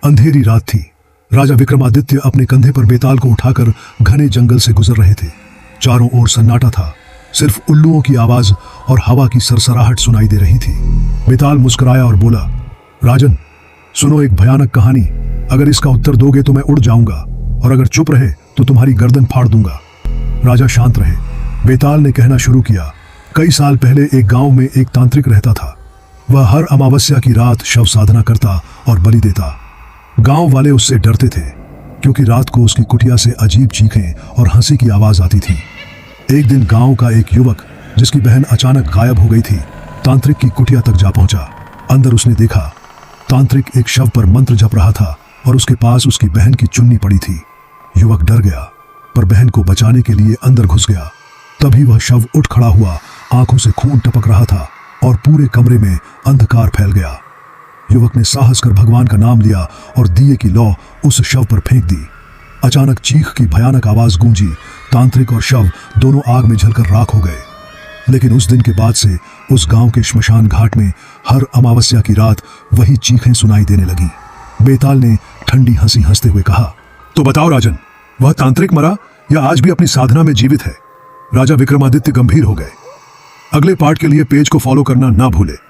अंधेरी रात थी। राजा विक्रमादित्य अपने कंधे पर बेताल को उठाकर घने जंगल से गुजर रहे थे। चारों ओर सन्नाटा था, सिर्फ उल्लुओं की आवाज और हवा की सरसराहट सुनाई दे रही थी। बेताल मुस्कुराया और बोला, राजन, सुनो एक भयानक कहानी। अगर इसका उत्तर दोगे तो मैं उड़ जाऊंगा, और अगर चुप रहे तो तुम्हारी गर्दन फाड़ दूंगा। राजा शांत रहे। बेताल ने कहना शुरू किया, कई साल पहले एक गांव में एक तांत्रिक रहता था। वह हर अमावस्या की रात शव साधना करता और बलि देता। गांव वाले उससे डरते थे, क्योंकि रात को उसकी कुटिया से अजीब चीखें और हंसी की आवाज आती थी। एक दिन गांव का एक युवक, जिसकी बहन अचानक गायब हो गई थी, तांत्रिक की कुटिया तक जा पहुंचा। अंदर उसने देखा, तांत्रिक एक शव पर मंत्र जप रहा था और उसके पास उसकी बहन की चुन्नी पड़ी थी। युवक डर गया, पर बहन को बचाने के लिए अंदर घुस गया। तभी वह शव उठ खड़ा हुआ, आंखों से खून टपक रहा था और पूरे कमरे में अंधकार फैल गया। युवक ने साहस कर भगवान का नाम लिया और दिए की लौ उस शव पर फेंक दी। अचानक चीख की भयानक आवाज गूंजी। तांत्रिक और शव दोनों आग में जलकर राख हो गए। लेकिन उस दिन के बाद से उस गांव के श्मशान घाट में हर अमावस्या की रात वही चीखें सुनाई देने लगी। बेताल ने ठंडी हंसी हंसते हुए कहा, तो बताओ राजन, वह तांत्रिक मरा या आज भी अपनी साधना में जीवित है? राजा विक्रमादित्य गंभीर हो गए। अगले पार्ट के लिए पेज को फॉलो करना ना भूले।